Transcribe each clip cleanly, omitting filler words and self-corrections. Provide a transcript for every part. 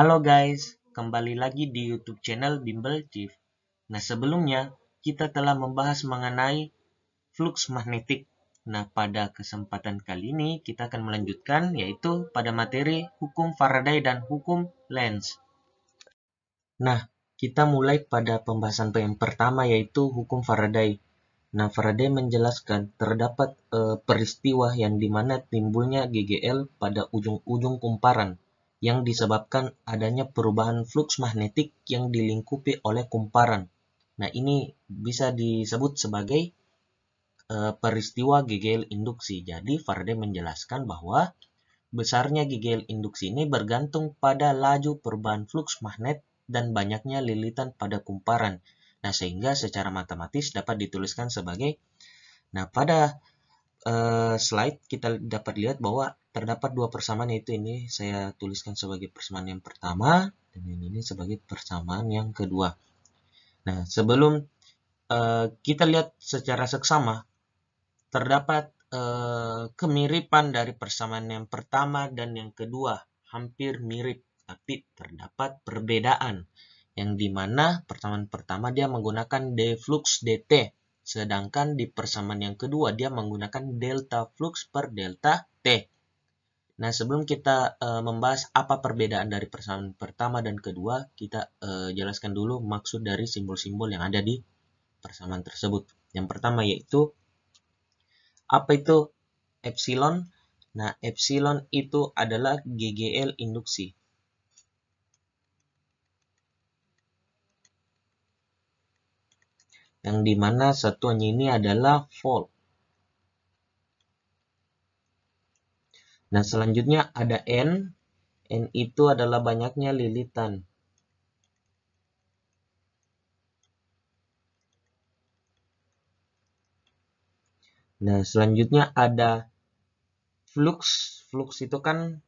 Halo guys, kembali lagi di YouTube channel Bimbel Chief. Nah, sebelumnya kita telah membahas mengenai flux magnetik. Nah, pada kesempatan kali ini kita akan melanjutkan yaitu pada materi hukum Faraday dan hukum Lenz. Nah, kita mulai pada pembahasan yang pertama yaitu hukum Faraday. Nah, Faraday menjelaskan terdapat peristiwa yang dimana timbulnya GGL pada ujung-ujung kumparan yang disebabkan adanya perubahan flux magnetik yang dilingkupi oleh kumparan. Nah, ini bisa disebut sebagai peristiwa GGL induksi. Jadi, Faraday menjelaskan bahwa besarnya GGL induksi ini bergantung pada laju perubahan flux magnet dan banyaknya lilitan pada kumparan. Nah, sehingga secara matematis dapat dituliskan sebagai, nah pada slide kita dapat lihat bahwa terdapat dua persamaan, yaitu ini saya tuliskan sebagai persamaan yang pertama dan ini sebagai persamaan yang kedua. Nah, sebelum kita lihat secara seksama, terdapat kemiripan dari persamaan yang pertama dan yang kedua, hampir mirip, tapi terdapat perbedaan yang dimana persamaan pertama dia menggunakan d flux dt, sedangkan di persamaan yang kedua dia menggunakan delta flux per delta t. Nah, sebelum kita membahas apa perbedaan dari persamaan pertama dan kedua, kita jelaskan dulu maksud dari simbol-simbol yang ada di persamaan tersebut. Yang pertama yaitu apa itu epsilon? Nah, epsilon itu adalah GGL induksi. Yang dimana satuannya ini adalah volt. Nah, selanjutnya ada N. N itu adalah banyaknya lilitan. Nah, selanjutnya ada flux. Flux itu kan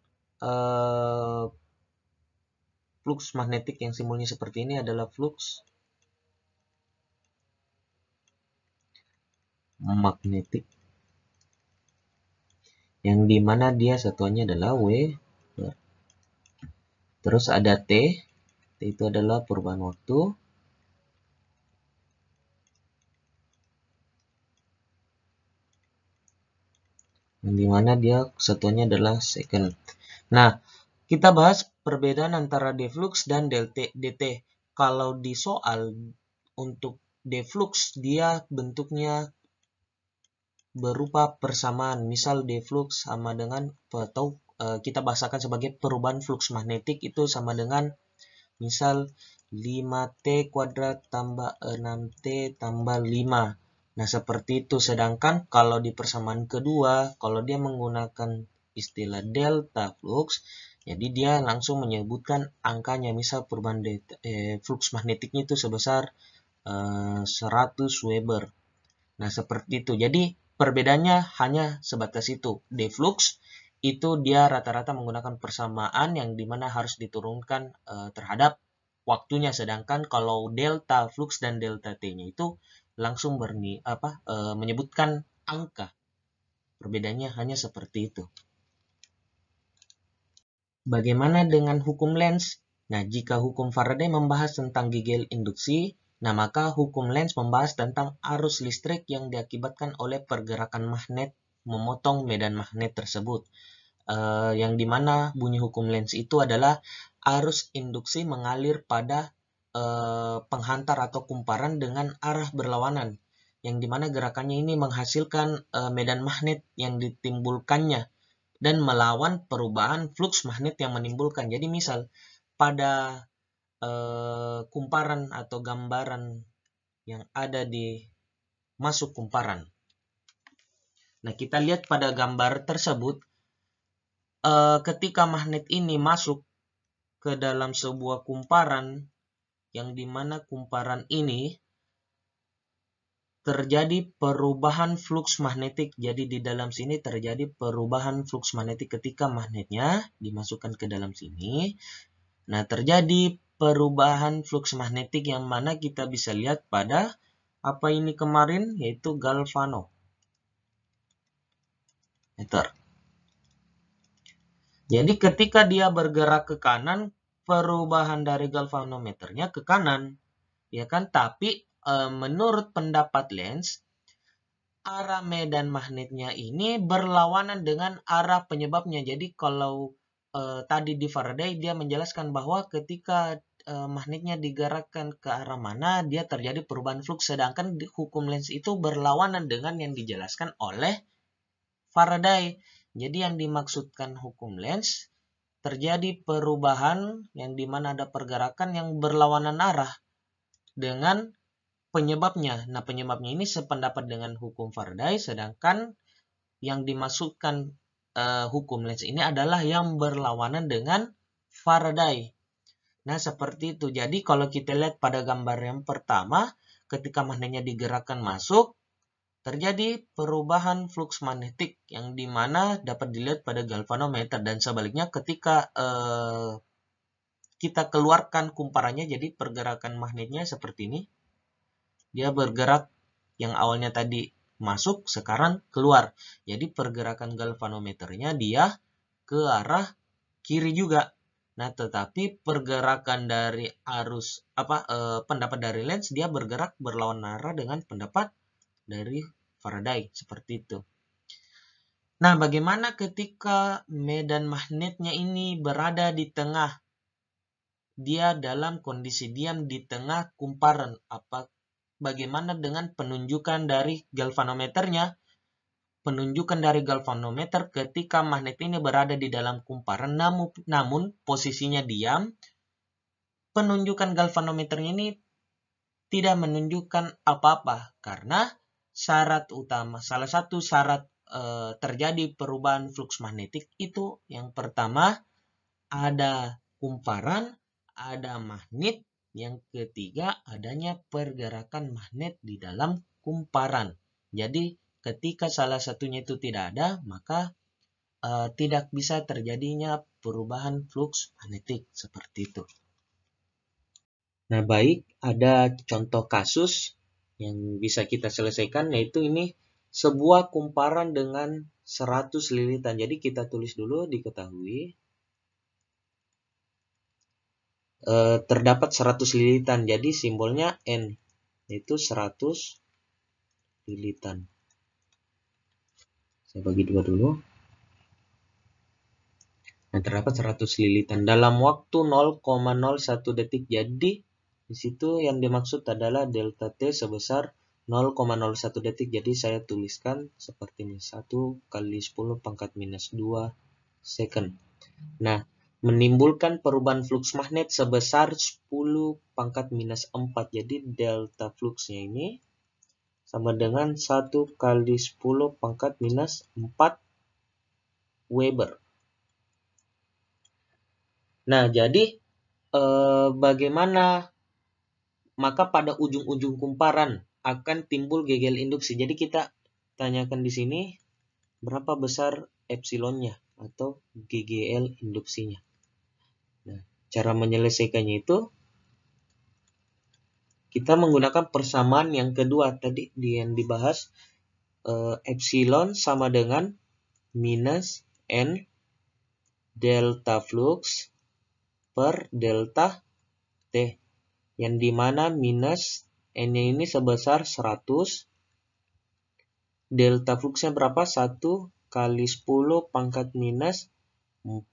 flux magnetik yang simbolnya seperti ini adalah flux magnetik. Yang dimana dia satuannya adalah W. Terus ada T. T itu adalah perubahan waktu. Yang dimana dia satuannya adalah second. Nah, kita bahas perbedaan antara deflux dan dt. Kalau di soal untuk deflux dia bentuknya berupa persamaan. Misal deflux sama dengan, atau kita bahasakan sebagai perubahan flux magnetik itu sama dengan misal 5T kuadrat tambah 6T tambah 5. Nah, seperti itu. Sedangkan kalau di persamaan kedua, kalau dia menggunakan istilah delta flux, jadi dia langsung menyebutkan angkanya. Misal perubahan flux magnetiknya itu sebesar 100 Weber. Nah, seperti itu. Jadi, perbedaannya hanya sebatas itu. Deflux itu dia rata-rata menggunakan persamaan yang dimana harus diturunkan terhadap waktunya, sedangkan kalau delta flux dan delta t-nya itu langsung menyebutkan angka. Perbedaannya hanya seperti itu. Bagaimana dengan hukum Lenz? Nah, jika hukum Faraday membahas tentang GGL induksi, nah maka hukum Lenz membahas tentang arus listrik yang diakibatkan oleh pergerakan magnet memotong medan magnet tersebut. Yang dimana bunyi hukum Lenz itu adalah arus induksi mengalir pada penghantar atau kumparan dengan arah berlawanan, yang dimana gerakannya ini menghasilkan medan magnet yang ditimbulkannya dan melawan perubahan flux magnet yang menimbulkan. Jadi misal pada kumparan atau gambaran yang ada di masuk kumparan. Nah, kita lihat pada gambar tersebut, ketika magnet ini masuk ke dalam sebuah kumparan, yang dimana kumparan ini terjadi perubahan flux magnetik. Jadi di dalam sini terjadi perubahan flux magnetik ketika magnetnya dimasukkan ke dalam sini. Nah, terjadi perubahan flux magnetik yang mana kita bisa lihat pada apa ini kemarin, yaitu galvanometer. Jadi ketika dia bergerak ke kanan, perubahan dari galvanometernya ke kanan, ya kan? Tapi menurut pendapat Lenz, arah medan magnetnya ini berlawanan dengan arah penyebabnya. Jadi kalau tadi di Faraday dia menjelaskan bahwa ketika magnetnya digerakkan ke arah mana, dia terjadi perubahan flux. Sedangkan di hukum Lenz itu berlawanan dengan yang dijelaskan oleh Faraday. Jadi yang dimaksudkan hukum Lenz, terjadi perubahan yang dimana ada pergerakan yang berlawanan arah dengan penyebabnya. Nah, penyebabnya ini sependapat dengan hukum Faraday, sedangkan yang dimaksudkan hukum Lenz ini adalah yang berlawanan dengan Faraday. Nah, seperti itu. Jadi, kalau kita lihat pada gambar yang pertama, ketika magnetnya digerakkan masuk, terjadi perubahan flux magnetik yang dimana dapat dilihat pada galvanometer, dan sebaliknya ketika kita keluarkan kumparannya, jadi pergerakan magnetnya seperti ini, dia bergerak yang awalnya tadi masuk, sekarang keluar. Jadi pergerakan galvanometernya dia ke arah kiri juga. Nah, tetapi pergerakan dari arus pendapat dari Lenz, dia bergerak berlawan arah dengan pendapat dari Faraday, seperti itu. Nah, bagaimana ketika medan magnetnya ini berada di tengah? Dia dalam kondisi diam di tengah kumparan. Bagaimana dengan penunjukan dari galvanometernya? Penunjukan dari galvanometer ketika magnet ini berada di dalam kumparan, namun posisinya diam, penunjukan galvanometernya ini tidak menunjukkan apa-apa karena salah satu syarat terjadi perubahan flux magnetik itu yang pertama ada kumparan, ada magnet, yang ketiga adanya pergerakan magnet di dalam kumparan. Jadi ketika salah satunya itu tidak ada, maka tidak bisa terjadinya perubahan flux magnetik seperti itu. Nah, baik, ada contoh kasus yang bisa kita selesaikan, yaitu ini sebuah kumparan dengan 100 lilitan. Jadi kita tulis dulu, diketahui terdapat 100 lilitan. Jadi simbolnya N, yaitu 100 lilitan. Saya bagi dua dulu. Nah, terdapat 100 lilitan dalam waktu 0,01 detik. Jadi di situ yang dimaksud adalah delta T sebesar 0,01 detik. Jadi saya tuliskan seperti ini, 1 kali 10 pangkat minus 2 second. Nah, menimbulkan perubahan flux magnet sebesar 10 pangkat minus 4. Jadi delta fluxnya ini sama dengan 1 kali 10 pangkat minus 4 Weber. Nah, jadi bagaimana? Maka pada ujung-ujung kumparan akan timbul GGL induksi. Jadi kita tanyakan di sini berapa besar epsilonnya atau GGL induksinya. Nah, cara menyelesaikannya itu kita menggunakan persamaan yang kedua tadi yang dibahas, epsilon sama dengan minus N delta flux per delta T, yang dimana minus N-nya ini sebesar 100, delta fluxnya berapa? 1 kali 10 pangkat minus 4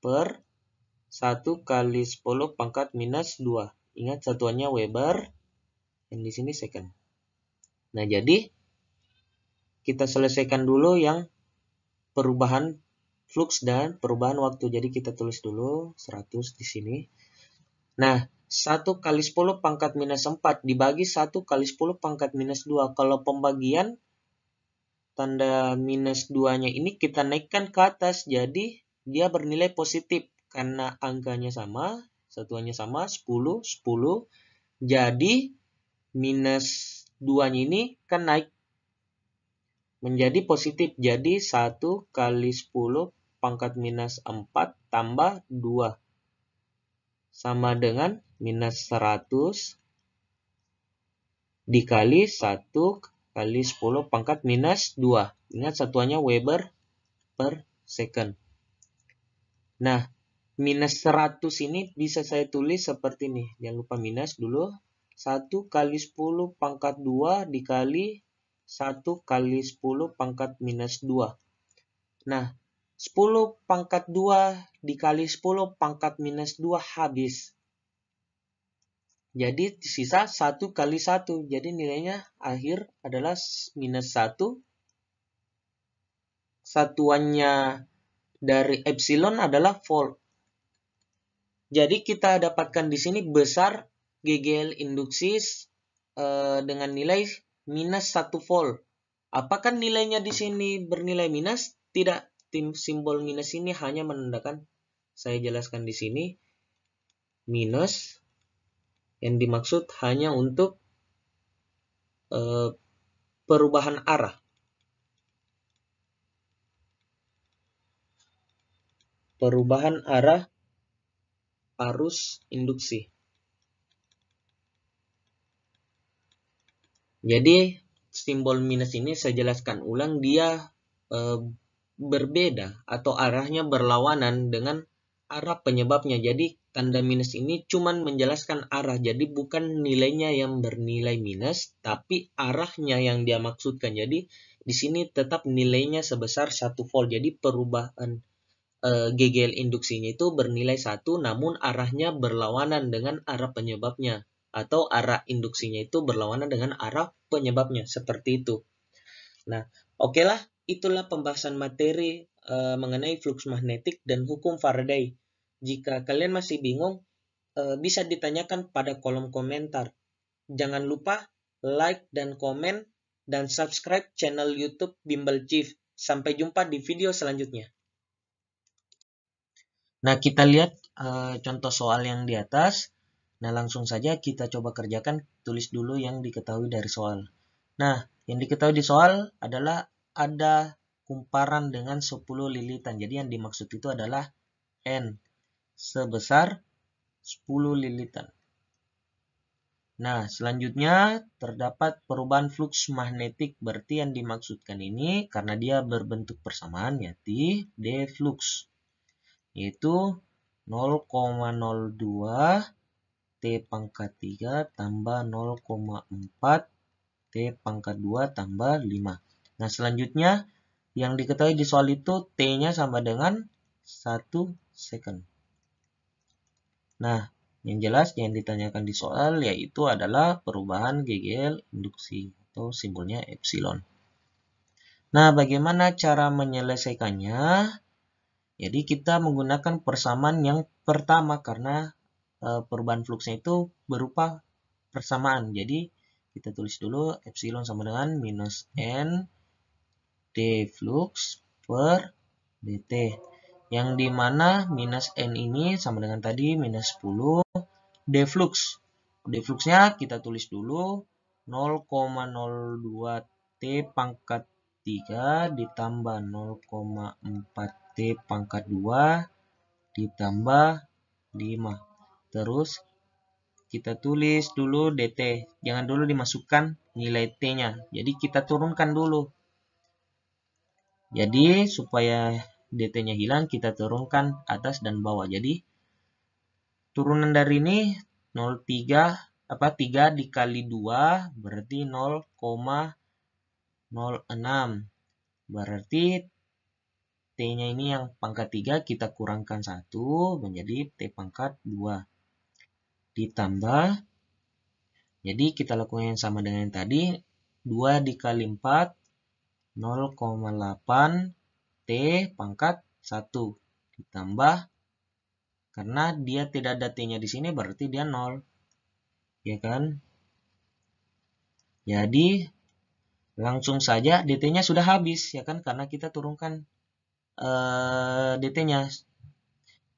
per 1 kali 10 pangkat minus 2. Ingat satuannya Weber, yang di sini second. Nah, jadi kita selesaikan dulu yang perubahan flux dan perubahan waktu. Jadi kita tulis dulu 100 di sini. Nah, 1 kali 10 pangkat minus 4 dibagi 1 kali 10 pangkat minus 2. Kalau pembagian, tanda minus 2-nya ini kita naikkan ke atas. Jadi dia bernilai positif. Karena angkanya sama, satuannya sama, 10, 10. Jadi minus 2-nya ini kan naik menjadi positif. Jadi 1 kali 10 pangkat minus 4 tambah 2. Sama dengan minus 100 dikali 1 kali 10 pangkat minus 2. Ingat satuannya Weber per second. Nah, minus 100 ini bisa saya tulis seperti ini. Jangan lupa minus dulu. 1 kali 10 pangkat 2 dikali 1 kali 10 pangkat minus 2. Nah, 10 pangkat 2 dikali 10 pangkat minus 2 habis. Jadi sisa 1 kali 1. Jadi nilainya akhir adalah minus 1. Satuannya dari epsilon adalah volt. Jadi kita dapatkan di sini besar GGL induksi dengan nilai minus 1 volt. Apakah nilainya di sini bernilai minus? Tidak. Simbol minus ini hanya menandakan, saya jelaskan di sini, minus yang dimaksud hanya untuk perubahan arah. Perubahan arah arus induksi. Jadi simbol minus ini saya jelaskan ulang, dia berbeda atau arahnya berlawanan dengan arah penyebabnya. Jadi tanda minus ini cuma menjelaskan arah. Jadi bukan nilainya yang bernilai minus, tapi arahnya yang dia maksudkan. Jadi di sini tetap nilainya sebesar 1 volt. Jadi perubahan GGL induksinya itu bernilai 1, namun arahnya berlawanan dengan arah penyebabnya. Atau arah induksinya itu berlawanan dengan arah penyebabnya. Seperti itu. Nah, oke lah. Itulah pembahasan materi mengenai flux magnetik dan hukum Faraday. Jika kalian masih bingung, bisa ditanyakan pada kolom komentar. Jangan lupa like dan komen dan subscribe channel YouTube Bimbel Chief. Sampai jumpa di video selanjutnya. Nah, kita lihat contoh soal yang di atas. Nah, langsung saja kita coba kerjakan. Tulis dulu yang diketahui dari soal. Nah, yang diketahui di soal adalah ada kumparan dengan 10 lilitan. Jadi yang dimaksud itu adalah N sebesar 10 lilitan. Nah, selanjutnya terdapat perubahan flux magnetik. Berarti yang dimaksudkan ini karena dia berbentuk persamaan, yaitu D flux. Yaitu 0,02 T pangkat 3 tambah 0,4 T pangkat 2 tambah 5. Nah, selanjutnya yang diketahui di soal itu T-nya sama dengan 1 second. Nah, yang jelas yang ditanyakan di soal yaitu adalah perubahan GGL induksi atau simbolnya epsilon. Nah, bagaimana cara menyelesaikannya? Jadi kita menggunakan persamaan yang pertama karena perubahan fluksnya itu berupa persamaan. Jadi kita tulis dulu epsilon sama dengan minus N D flux per dt. Yang dimana minus N ini sama dengan tadi minus 10 D flux. D fluxnya kita tulis dulu 0,02 T pangkat 3 ditambah 0,4 T pangkat 2 ditambah 5. Terus kita tulis dulu dt. Jangan dulu dimasukkan nilai T-nya. Jadi kita turunkan dulu. Jadi supaya dt-nya hilang, kita turunkan atas dan bawah. Jadi turunan dari ini 3 dikali 2 berarti 0,06. Berarti T-nya ini yang pangkat 3 kita kurangkan 1 menjadi T pangkat 2. Ditambah, jadi kita lakukan yang sama dengan yang tadi, 2 dikali 4, 0,8 T pangkat 1. Ditambah, karena dia tidak ada T-nya di sini berarti dia 0. Ya kan? Jadi, langsung saja dt-nya sudah habis, ya kan? Karena kita turunkan dt-nya.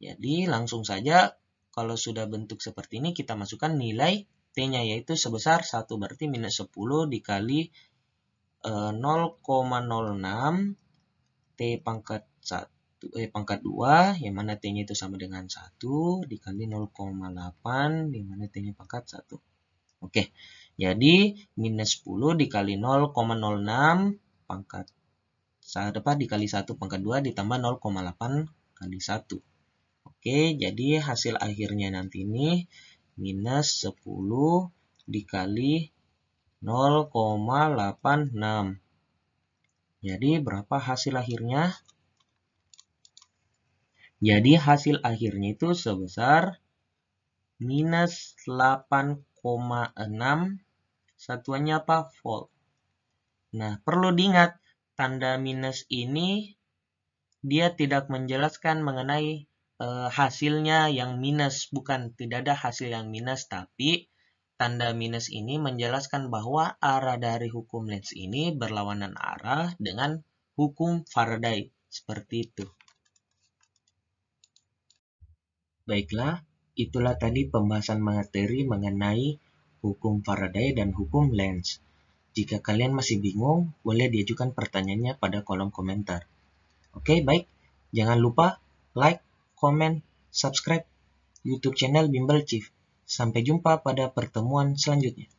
Jadi, langsung saja kalau sudah bentuk seperti ini, kita masukkan nilai T-nya, yaitu sebesar 1. Berarti minus 10 dikali 0,06 T pangkat 2, yang mana T-nya itu sama dengan 1, dikali 0,8, di mana T-nya pangkat 1. Oke, jadi minus 10 dikali 0,06 pangkat 1 dikali 1 pangkat 2 ditambah 0,8 kali 1. Oke, jadi hasil akhirnya nanti ini minus 10 dikali 0,86. Jadi berapa hasil akhirnya? Jadi hasil akhirnya itu sebesar minus 8,6, satuannya apa? Volt. Nah, perlu diingat, tanda minus ini dia tidak menjelaskan mengenai hasilnya yang minus. Bukan, tidak ada hasil yang minus, tapi tanda minus ini menjelaskan bahwa arah dari hukum Lenz ini berlawanan arah dengan hukum Faraday. Seperti itu. Baiklah, itulah tadi pembahasan materi mengenai hukum Faraday dan hukum Lenz. Jika kalian masih bingung, boleh diajukan pertanyaannya pada kolom komentar. Oke, baik. Jangan lupa like, comment, subscribe YouTube channel Bimbel Chief. Sampai jumpa pada pertemuan selanjutnya.